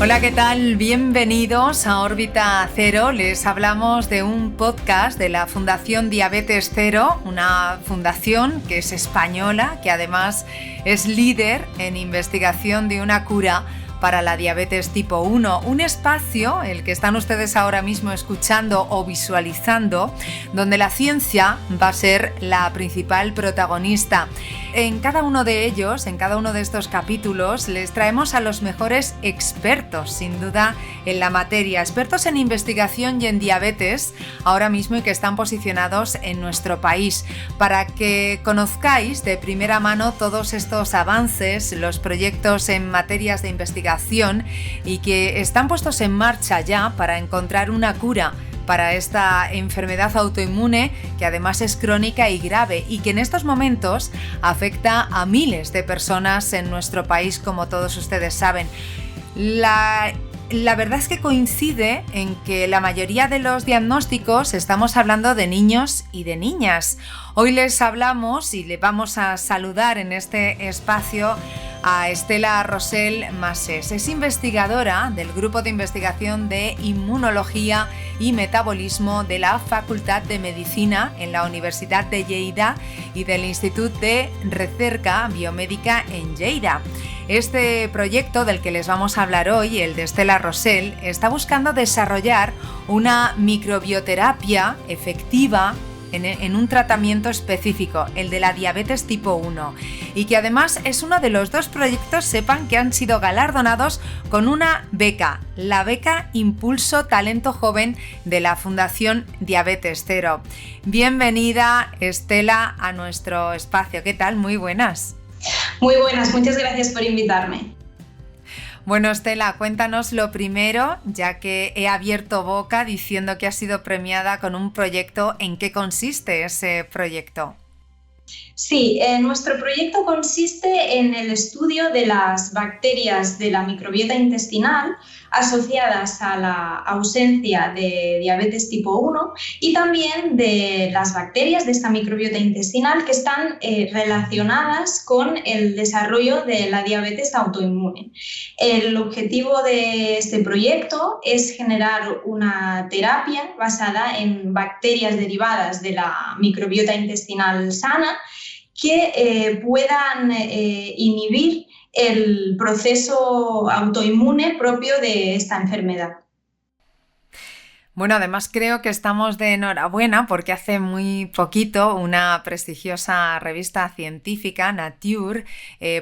Hola, ¿qué tal? Bienvenidos a Órbita Cero. Les hablamos de un podcast de la Fundación Diabetes Cero, una fundación que es española, que además es líder en investigación de una cura para la diabetes tipo 1, un espacio, el que están ustedes ahora mismo escuchando o visualizando, donde la ciencia va a ser la principal protagonista. En cada uno de ellos, en cada uno de estos capítulos, les traemos a los mejores expertos, sin duda, en la materia, expertos en investigación y en diabetes, ahora mismo y que están posicionados en nuestro país, para que conozcáis de primera mano todos estos avances, los proyectos en materias de investigación y que están puestos en marcha ya para encontrar una cura para esta enfermedad autoinmune que además es crónica y grave y que en estos momentos afecta a miles de personas en nuestro país, como todos ustedes saben. La verdad es que coincide en que la mayoría de los diagnósticos estamos hablando de niños y de niñas. Hoy les hablamos y le vamos a saludar en este espacio a Estela Rosell Masés. Es investigadora del Grupo de Investigación de Inmunología y Metabolismo de la Facultad de Medicina en la Universidad de Lleida y del Instituto de Recerca Biomédica en Lleida. Este proyecto del que les vamos a hablar hoy, el de Estela Rosell, está buscando desarrollar una microbioterapia efectiva en un tratamiento específico, el de la diabetes tipo 1, y que además es uno de los dos proyectos, sepan, que han sido galardonados con una beca, la beca Impulso Talento Joven de la Fundación Diabetes Cero. Bienvenida, Estela, a nuestro espacio. ¿Qué tal? Muy buenas. Muy buenas, muchas gracias por invitarme. Bueno, Estela, cuéntanos lo primero, ya que he abierto boca diciendo que has sido premiada con un proyecto. ¿En qué consiste ese proyecto? Sí, nuestro proyecto consiste en el estudio de las bacterias de la microbiota intestinal asociadas a la ausencia de diabetes tipo 1 y también de las bacterias de esta microbiota intestinal que están relacionadas con el desarrollo de la diabetes autoinmune. El objetivo de este proyecto es generar una terapia basada en bacterias derivadas de la microbiota intestinal sana que puedan inhibir el proceso autoinmune propio de esta enfermedad. Bueno, además creo que estamos de enhorabuena porque hace muy poquito una prestigiosa revista científica, Nature,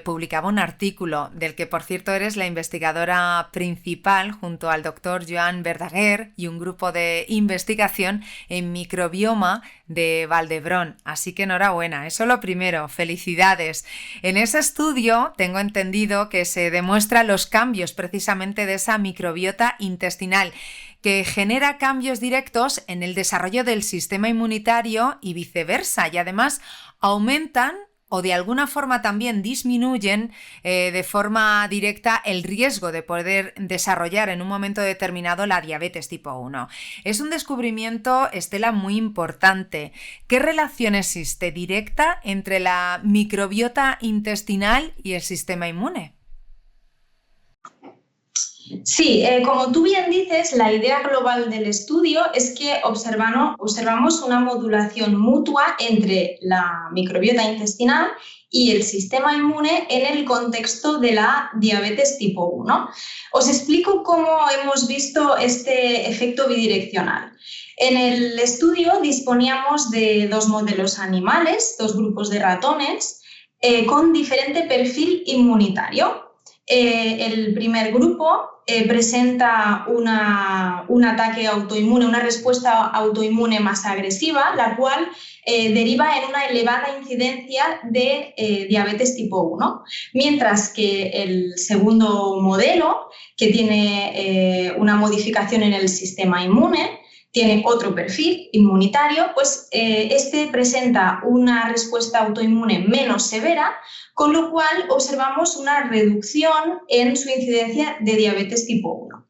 publicaba un artículo del que, por cierto, eres la investigadora principal junto al doctor Joan Verdaguer y un grupo de investigación en microbioma de Valdebrón. Así que enhorabuena, eso lo primero, felicidades. En ese estudio tengo entendido que se demuestran los cambios precisamente de esa microbiota intestinal, que genera cambios directos en el desarrollo del sistema inmunitario y viceversa, y además aumentan o de alguna forma también disminuyen de forma directa el riesgo de poder desarrollar en un momento determinado la diabetes tipo 1. Es un descubrimiento, Estela, muy importante. ¿Qué relación existe directa entre la microbiota intestinal y el sistema inmune? Sí, como tú bien dices, la idea global del estudio es que observamos una modulación mutua entre la microbiota intestinal y el sistema inmune en el contexto de la diabetes tipo 1. Os explico cómo hemos visto este efecto bidireccional. En el estudio disponíamos de dos modelos animales, dos grupos de ratones, con diferente perfil inmunitario. El primer grupo presenta un ataque autoinmune, una respuesta autoinmune más agresiva, la cual deriva en una elevada incidencia de diabetes tipo 1, mientras que el segundo modelo, que tiene una modificación en el sistema inmune, tiene otro perfil inmunitario, pues este presenta una respuesta autoinmune menos severa, con lo cual observamos una reducción en su incidencia de diabetes tipo 1.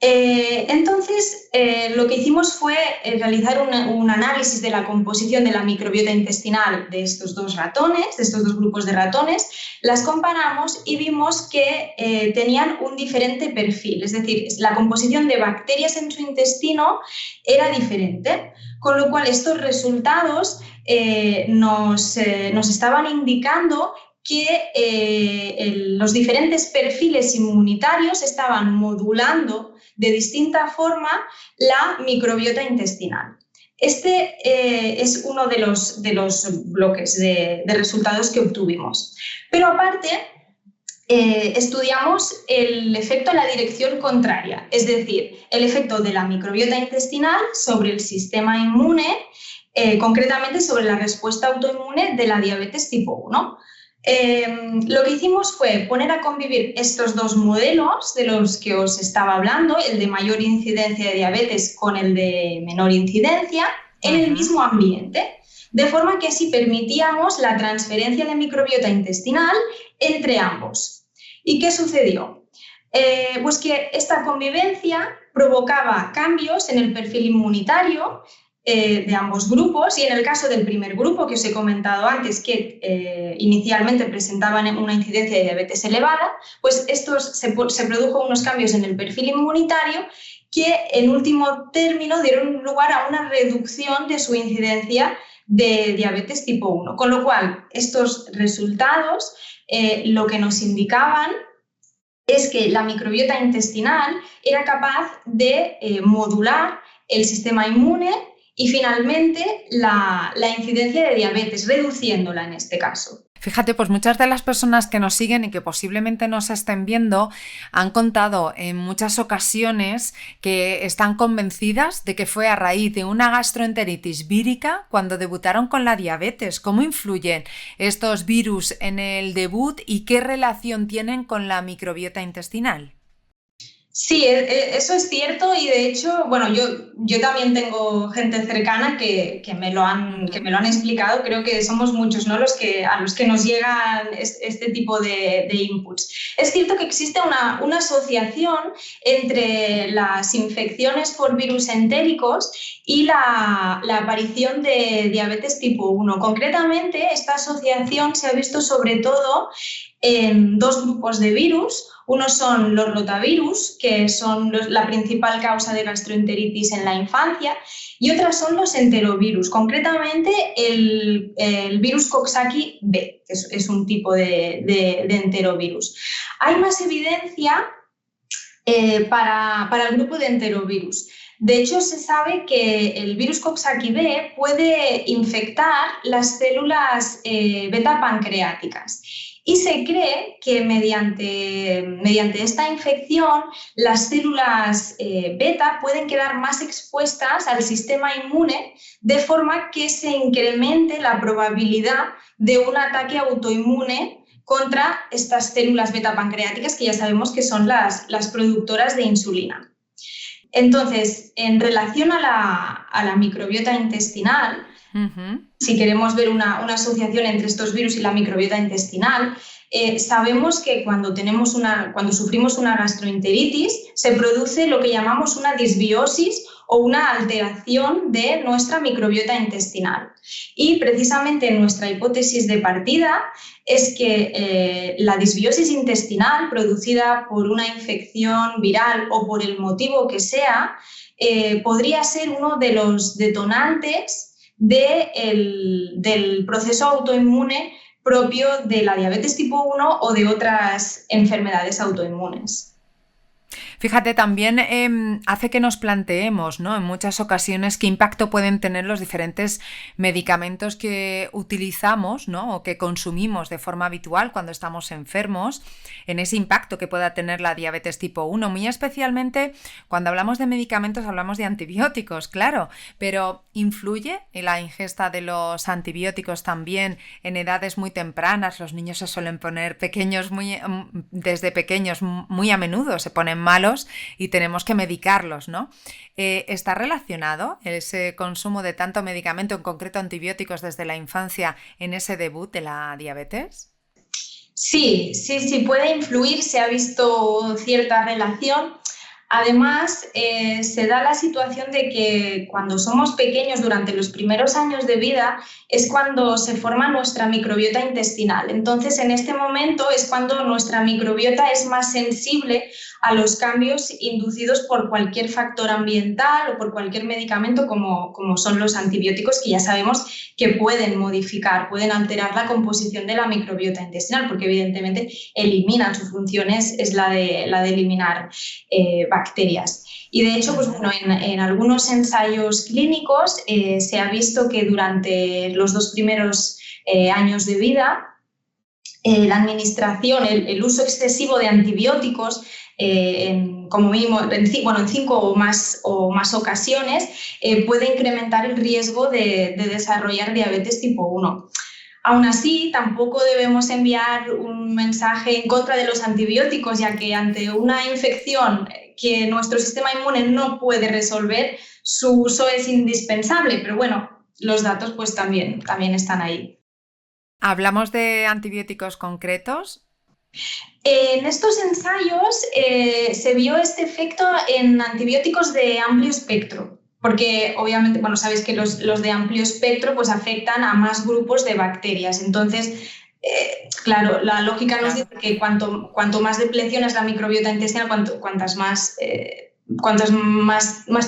Entonces, lo que hicimos fue realizar un análisis de la composición de la microbiota intestinal de estos dos ratones, de estos dos grupos de ratones, las comparamos y vimos que tenían un diferente perfil, es decir, la composición de bacterias en su intestino era diferente, con lo cual estos resultados nos estaban indicando que los diferentes perfiles inmunitarios estaban modulando de distinta forma la microbiota intestinal. Este es uno de los bloques de resultados que obtuvimos. Pero aparte, estudiamos el efecto en la dirección contraria, es decir, el efecto de la microbiota intestinal sobre el sistema inmune, concretamente sobre la respuesta autoinmune de la diabetes tipo 1. Lo que hicimos fue poner a convivir estos dos modelos de los que os estaba hablando, el de mayor incidencia de diabetes con el de menor incidencia, en el mismo ambiente, de forma que así permitíamos la transferencia de microbiota intestinal entre ambos. ¿Y qué sucedió? Pues que esta convivencia provocaba cambios en el perfil inmunitario de ambos grupos, y en el caso del primer grupo que os he comentado antes, que inicialmente presentaban una incidencia de diabetes elevada, pues se produjo unos cambios en el perfil inmunitario que en último término dieron lugar a una reducción de su incidencia de diabetes tipo 1. Con lo cual, estos resultados lo que nos indicaban es que la microbiota intestinal era capaz de modular el sistema inmune y finalmente la incidencia de diabetes, reduciéndola en este caso. Fíjate, pues muchas de las personas que nos siguen y que posiblemente nos estén viendo han contado en muchas ocasiones que están convencidas de que fue a raíz de una gastroenteritis vírica cuando debutaron con la diabetes. ¿Cómo influyen estos virus en el debut y qué relación tienen con la microbiota intestinal? Sí, eso es cierto, y de hecho, bueno, yo también tengo gente cercana que me lo han explicado. Creo que somos muchos, ¿no?, a los que nos llegan este tipo de inputs. Es cierto que existe una asociación entre las infecciones por virus entéricos y la aparición de diabetes tipo 1. Concretamente, esta asociación se ha visto sobre todo en dos grupos de virus. Uno son los rotavirus, que son la principal causa de gastroenteritis en la infancia, y otras son los enterovirus, concretamente el virus Coxsackie-B, que es un tipo de enterovirus. Hay más evidencia para el grupo de enterovirus. De hecho, se sabe que el virus Coxsackie-B puede infectar las células beta pancreáticas. Y se cree que mediante esta infección las células beta pueden quedar más expuestas al sistema inmune, de forma que se incremente la probabilidad de un ataque autoinmune contra estas células beta pancreáticas, que ya sabemos que son las productoras de insulina. Entonces, en relación a la microbiota intestinal, si queremos ver una asociación entre estos virus y la microbiota intestinal, sabemos que cuando sufrimos una gastroenteritis se produce lo que llamamos una disbiosis o una alteración de nuestra microbiota intestinal. Y precisamente nuestra hipótesis de partida es que la disbiosis intestinal producida por una infección viral o por el motivo que sea, podría ser uno de los detonantes del proceso autoinmune propio de la diabetes tipo 1 o de otras enfermedades autoinmunes. Fíjate, también hace que nos planteemos, ¿no?, en muchas ocasiones qué impacto pueden tener los diferentes medicamentos que utilizamos, ¿no?, o que consumimos de forma habitual cuando estamos enfermos, en ese impacto que pueda tener la diabetes tipo 1. Muy especialmente cuando hablamos de medicamentos hablamos de antibióticos, claro, pero ¿influye en la ingesta de los antibióticos también en edades muy tempranas? Los niños se suelen poner desde pequeños muy a menudo se ponen malos y tenemos que medicarlos, ¿no? ¿Está relacionado ese consumo de tanto medicamento, en concreto antibióticos, desde la infancia en ese debut de la diabetes? Sí, puede influir, se ha visto cierta relación. Además, se da la situación de que cuando somos pequeños, durante los primeros años de vida, es cuando se forma nuestra microbiota intestinal. Entonces, en este momento es cuando nuestra microbiota es más sensible a los cambios inducidos por cualquier factor ambiental o por cualquier medicamento, como son los antibióticos, que ya sabemos que pueden modificar, pueden alterar la composición de la microbiota intestinal, porque evidentemente eliminan, su función es la de eliminar bacterias. Y de hecho, pues bueno, en algunos ensayos clínicos se ha visto que durante los 2 primeros años de vida, la administración, el uso excesivo de antibióticos, como mínimo en 5 o más ocasiones, puede incrementar el riesgo de desarrollar diabetes tipo 1. Aún así, tampoco debemos enviar un mensaje en contra de los antibióticos, ya que ante una infección que nuestro sistema inmune no puede resolver, su uso es indispensable. Pero bueno, los datos pues también están ahí. ¿Hablamos de antibióticos concretos? En estos ensayos se vio este efecto en antibióticos de amplio espectro, porque obviamente, bueno, sabéis que los de amplio espectro pues afectan a más grupos de bacterias. Entonces, claro, la lógica nos dice que cuanto más depleciones la microbiota intestinal, cuantas más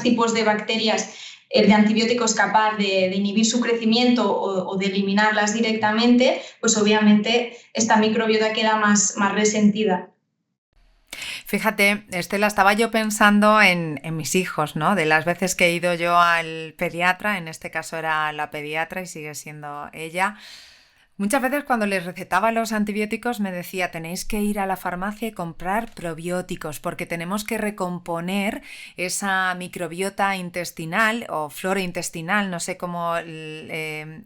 tipos de bacterias el de antibióticos capaz de inhibir su crecimiento o de eliminarlas directamente, pues obviamente esta microbiota queda más resentida. Fíjate, Estela, estaba yo pensando en mis hijos, ¿no? De las veces que he ido yo al pediatra, en este caso era la pediatra y sigue siendo ella. Muchas veces cuando les recetaba los antibióticos me decía, tenéis que ir a la farmacia y comprar probióticos porque tenemos que recomponer esa microbiota intestinal o flora intestinal, no sé cómo,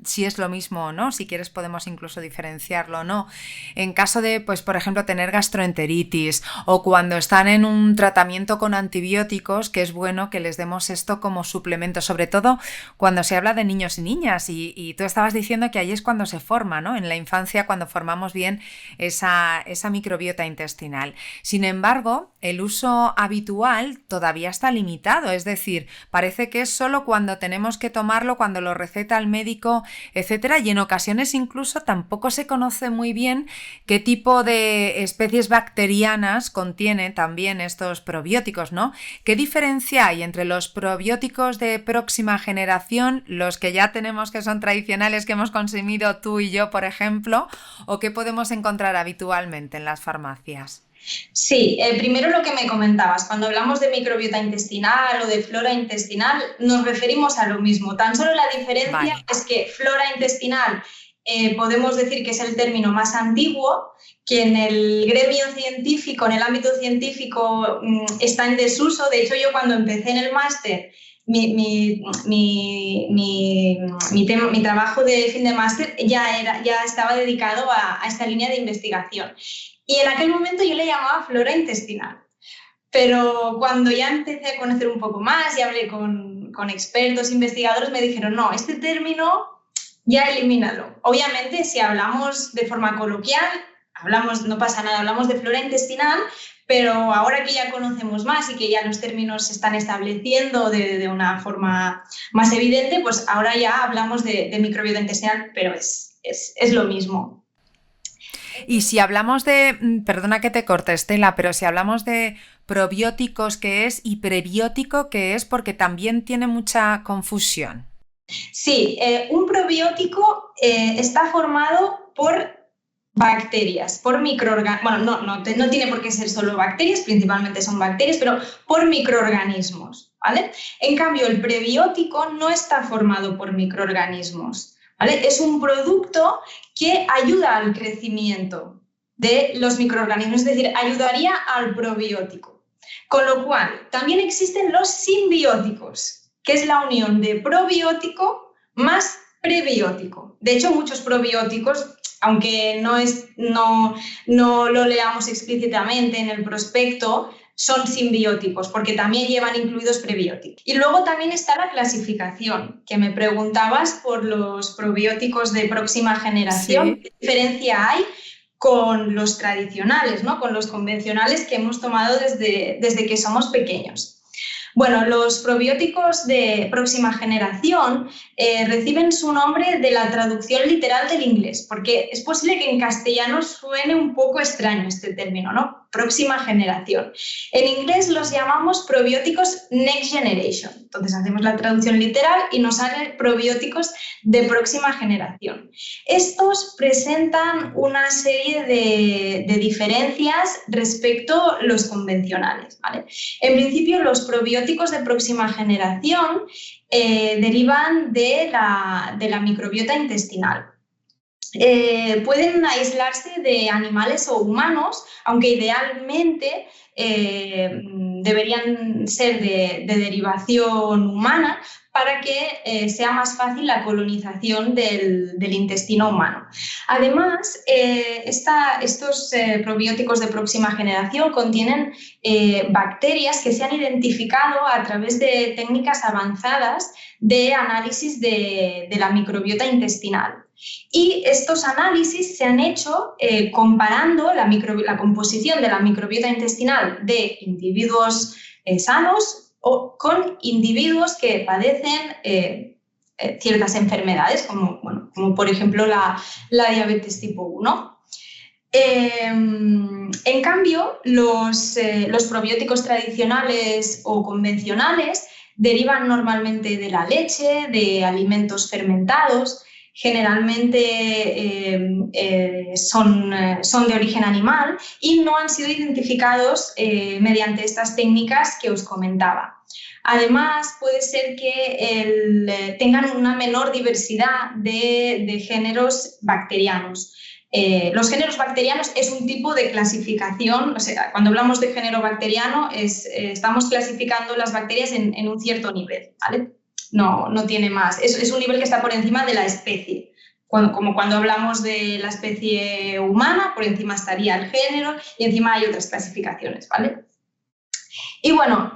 si es lo mismo o no, si quieres podemos incluso diferenciarlo o no. En caso de, pues por ejemplo, tener gastroenteritis o cuando están en un tratamiento con antibióticos, que es bueno que les demos esto como suplemento, sobre todo cuando se habla de niños y niñas y tú estabas diciendo que ahí es cuando se forma, ¿no? En la infancia, cuando formamos bien esa microbiota intestinal. Sin embargo, el uso habitual todavía está limitado, es decir, parece que es solo cuando tenemos que tomarlo, cuando lo receta el médico, etcétera, y en ocasiones incluso tampoco se conoce muy bien qué tipo de especies bacterianas contienen también estos probióticos, ¿no? ¿Qué diferencia hay entre los probióticos de próxima generación, los que ya tenemos que son tradicionales, que hemos consumido tú y yo, por ejemplo, o qué podemos encontrar habitualmente en las farmacias? Sí, primero lo que me comentabas, cuando hablamos de microbiota intestinal o de flora intestinal, nos referimos a lo mismo. Tan solo la diferencia es que flora intestinal podemos decir que es el término más antiguo, que en el gremio científico, en el ámbito científico, está en desuso. De hecho, yo cuando empecé en el máster, mi trabajo de fin de máster ya estaba dedicado a esta línea de investigación. Y en aquel momento yo le llamaba flora intestinal. Pero cuando ya empecé a conocer un poco más y hablé con expertos, investigadores, me dijeron, no, este término ya elimínalo. Obviamente, si hablamos de forma coloquial, no pasa nada, hablamos de flora intestinal, pero ahora que ya conocemos más y que ya los términos se están estableciendo de una forma más evidente, pues ahora ya hablamos de microbiota intestinal, pero es lo mismo. Y si hablamos de, perdona que te corte, Estela, pero si hablamos de probióticos, ¿qué es? Y prebiótico, ¿qué es? Porque también tiene mucha confusión. Sí, un probiótico está formado por bacterias, por microorganismos. Bueno, no tiene por qué ser solo bacterias, principalmente son bacterias, pero por microorganismos, ¿vale? En cambio, el prebiótico no está formado por microorganismos, ¿vale? Es un producto que ayuda al crecimiento de los microorganismos, es decir, ayudaría al probiótico. Con lo cual, también existen los simbióticos, que es la unión de probiótico más prebiótico. De hecho, muchos probióticos, aunque no lo leamos explícitamente en el prospecto, son simbióticos, porque también llevan incluidos prebióticos. Y luego también está la clasificación, que me preguntabas por los probióticos de próxima generación. Sí. ¿Qué diferencia hay? con los tradicionales, ¿no? Con los convencionales que hemos tomado desde que somos pequeños. Bueno, los probióticos de próxima generación reciben su nombre de la traducción literal del inglés, porque es posible que en castellano suene un poco extraño este término, ¿no? Próxima generación. En inglés los llamamos probióticos Next Generation. Entonces hacemos la traducción literal y nos salen probióticos de próxima generación. Estos presentan una serie de diferencias respecto a los convencionales, ¿vale? En principio, los probióticos de próxima generación derivan de la microbiota intestinal. Pueden aislarse de animales o humanos, aunque idealmente deberían ser de derivación humana para que sea más fácil la colonización del intestino humano. Además, estos probióticos de próxima generación contienen bacterias que se han identificado a través de técnicas avanzadas de análisis de la microbiota intestinal. Y estos análisis se han hecho comparando la composición de la microbiota intestinal de individuos sanos o con individuos que padecen ciertas enfermedades, como por ejemplo la diabetes tipo 1. En cambio, los probióticos tradicionales o convencionales derivan normalmente de la leche, de alimentos fermentados. Generalmente son de origen animal y no han sido identificados mediante estas técnicas que os comentaba. Además, puede ser que tengan una menor diversidad de géneros bacterianos. Los géneros bacterianos es un tipo de clasificación, o sea, cuando hablamos de género bacteriano estamos clasificando las bacterias en un cierto nivel, ¿vale? No tiene más. Es un nivel que está por encima de la especie. Como cuando hablamos de la especie humana, por encima estaría el género y encima hay otras clasificaciones, ¿vale? Y bueno,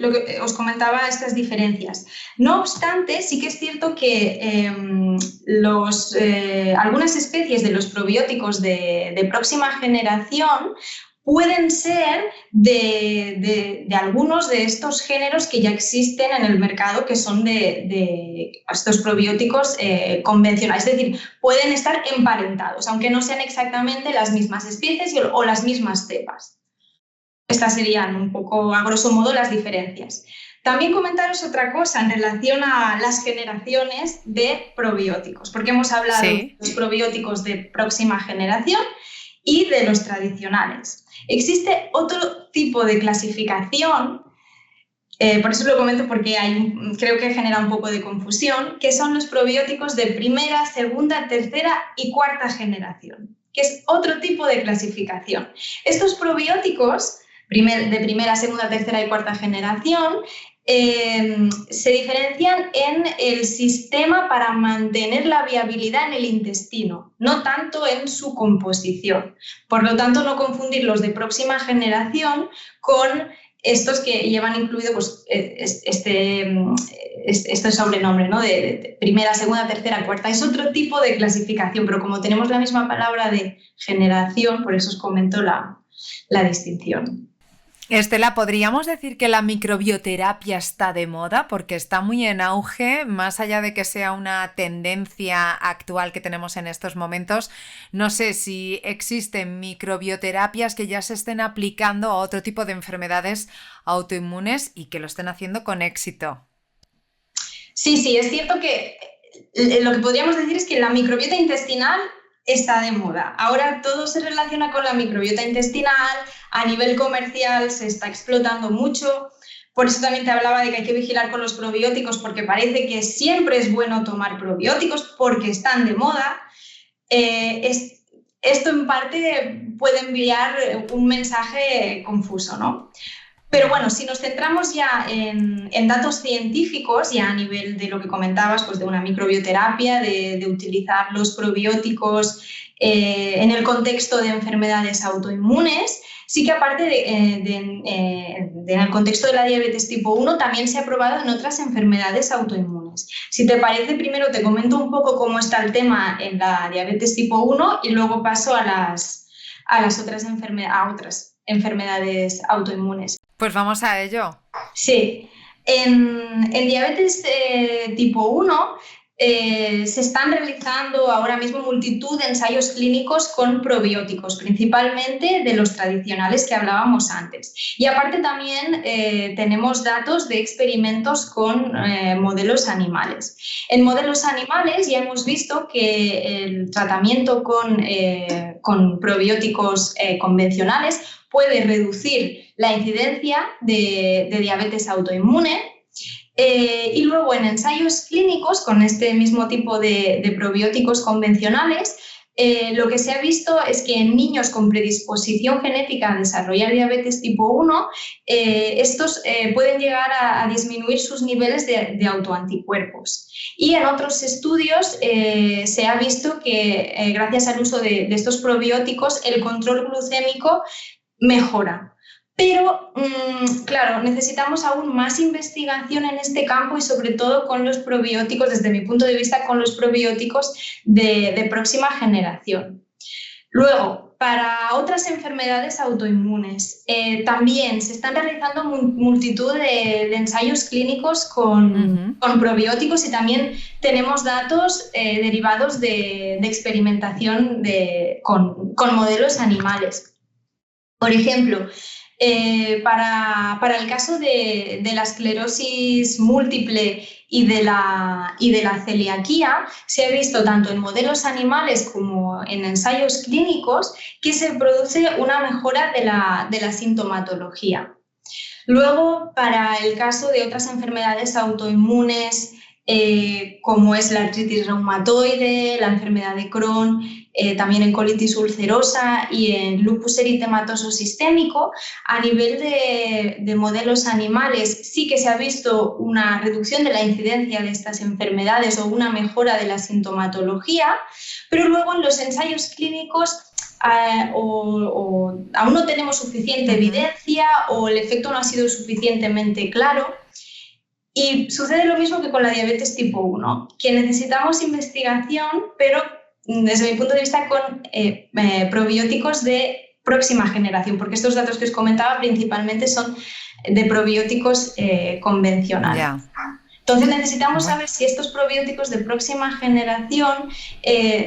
lo que os comentaba, estas diferencias. No obstante, sí que es cierto que algunas especies de los probióticos de próxima generación pueden ser de algunos de estos géneros que ya existen en el mercado, que son de estos probióticos convencionales. Es decir, pueden estar emparentados, aunque no sean exactamente las mismas especies o las mismas cepas. Estas serían un poco, a grosso modo, las diferencias. También comentaros otra cosa en relación a las generaciones de probióticos, porque hemos hablado de los probióticos de próxima generación y de los tradicionales. Existe otro tipo de clasificación, por eso lo comento porque creo que genera un poco de confusión, que son los probióticos de primera, segunda, tercera y cuarta generación, que es otro tipo de clasificación. Estos probióticos de primera, segunda, tercera y cuarta generación se diferencian en el sistema para mantener la viabilidad en el intestino, no tanto en su composición. Por lo tanto, no confundir los de próxima generación con estos que llevan incluido pues, este sobrenombre, ¿no? de primera, segunda, tercera, cuarta. Es otro tipo de clasificación, pero como tenemos la misma palabra de generación, por eso os comento la distinción. Estela, ¿podríamos decir que la microbioterapia está de moda? Porque está muy en auge, más allá de que sea una tendencia actual que tenemos en estos momentos. No sé si existen microbioterapias que ya se estén aplicando a otro tipo de enfermedades autoinmunes y que lo estén haciendo con éxito. Sí, es cierto que lo que podríamos decir es que la microbiota intestinal está de moda. Ahora todo se relaciona con la microbiota intestinal, a nivel comercial se está explotando mucho, por eso también te hablaba de que hay que vigilar con los probióticos, porque parece que siempre es bueno tomar probióticos porque están de moda. Esto en parte puede enviar un mensaje confuso, ¿no? Pero bueno, si nos centramos ya en datos científicos, ya a nivel de lo que comentabas, pues de una microbioterapia, de utilizar los probióticos en el contexto de enfermedades autoinmunes, sí que aparte en el contexto de la diabetes tipo 1 también se ha probado en otras enfermedades autoinmunes. Si te parece, primero te comento un poco cómo está el tema en la diabetes tipo 1 y luego paso a otras enfermedades autoinmunes. Pues vamos a ello. Sí, en diabetes tipo 1 se están realizando ahora mismo multitud de ensayos clínicos con probióticos, principalmente de los tradicionales que hablábamos antes. Y aparte también tenemos datos de experimentos con modelos animales. En modelos animales ya hemos visto que el tratamiento con probióticos convencionales puede reducir la incidencia de diabetes autoinmune. Y luego en ensayos clínicos con este mismo tipo de probióticos convencionales, lo que se ha visto es que en niños con predisposición genética a desarrollar diabetes tipo 1, estos pueden llegar a disminuir sus niveles de autoanticuerpos. Y en otros estudios se ha visto que gracias al uso de estos probióticos el control glucémico mejora. Pero, claro, necesitamos aún más investigación en este campo y sobre todo con los probióticos, desde mi punto de vista, con los probióticos de próxima generación. Luego, para otras enfermedades autoinmunes, también se están realizando multitud de ensayos clínicos con probióticos y también tenemos datos derivados de experimentación con modelos animales. Por ejemplo, para el caso de la esclerosis múltiple y de la celiaquía, se ha visto tanto en modelos animales como en ensayos clínicos que se produce una mejora de la sintomatología. Luego, para el caso de otras enfermedades autoinmunes, como es la artritis reumatoide, la enfermedad de Crohn, también en colitis ulcerosa y en lupus eritematoso sistémico, a nivel de modelos animales sí que se ha visto una reducción de la incidencia de estas enfermedades o una mejora de la sintomatología, pero luego en los ensayos clínicos o aún no tenemos suficiente evidencia o el efecto no ha sido suficientemente claro. Y sucede lo mismo que con la diabetes tipo 1, que necesitamos investigación, pero desde mi punto de vista con probióticos de próxima generación, porque estos datos que os comentaba principalmente son de probióticos convencionales. Yeah. Entonces necesitamos saber si estos probióticos de próxima generación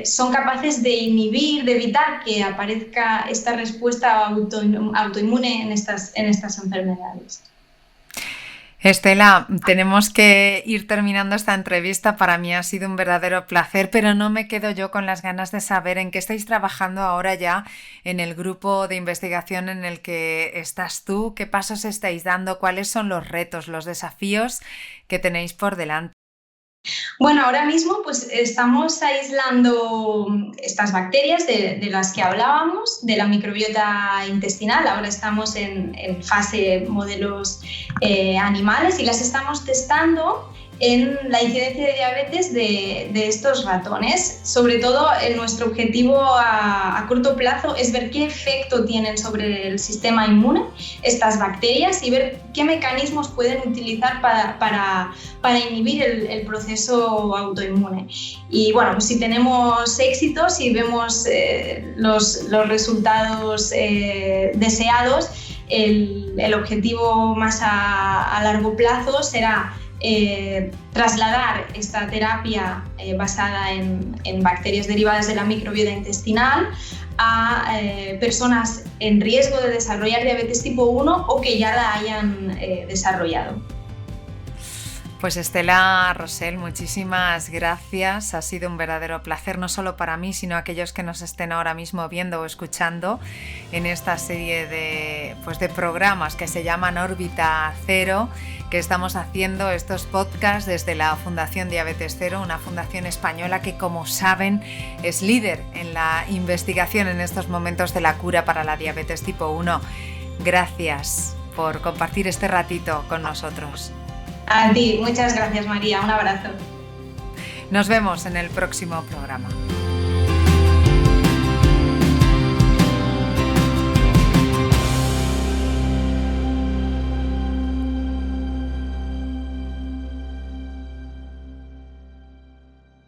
son capaces de inhibir, de evitar que aparezca esta respuesta autoinmune en estas enfermedades. Estela, tenemos que ir terminando esta entrevista. Para mí ha sido un verdadero placer, pero no me quedo yo con las ganas de saber en qué estáis trabajando ahora ya en el grupo de investigación en el que estás tú, qué pasos estáis dando, cuáles son los retos, los desafíos que tenéis por delante. Bueno, ahora mismo pues estamos aislando estas bacterias de las que hablábamos, de la microbiota intestinal. Ahora estamos en fase modelos animales y las estamos testando en la incidencia de diabetes de estos ratones. Sobre todo, nuestro objetivo a corto plazo es ver qué efecto tienen sobre el sistema inmune estas bacterias y ver qué mecanismos pueden utilizar para inhibir el proceso autoinmune. Y bueno, pues si tenemos éxito, si vemos los resultados deseados, el objetivo más a largo plazo será trasladar esta terapia basada en bacterias derivadas de la microbiota intestinal a personas en riesgo de desarrollar diabetes tipo 1 o que ya la hayan desarrollado. Pues Estela Rosell, muchísimas gracias. Ha sido un verdadero placer, no solo para mí, sino aquellos que nos estén ahora mismo viendo o escuchando en esta serie de programas que se llaman Órbita Cero, que estamos haciendo estos podcasts desde la Fundación Diabetes Cero, una fundación española que, como saben, es líder en la investigación en estos momentos de la cura para la diabetes tipo 1. Gracias por compartir este ratito con nosotros. A ti, muchas gracias, María. Un abrazo. Nos vemos en el próximo programa.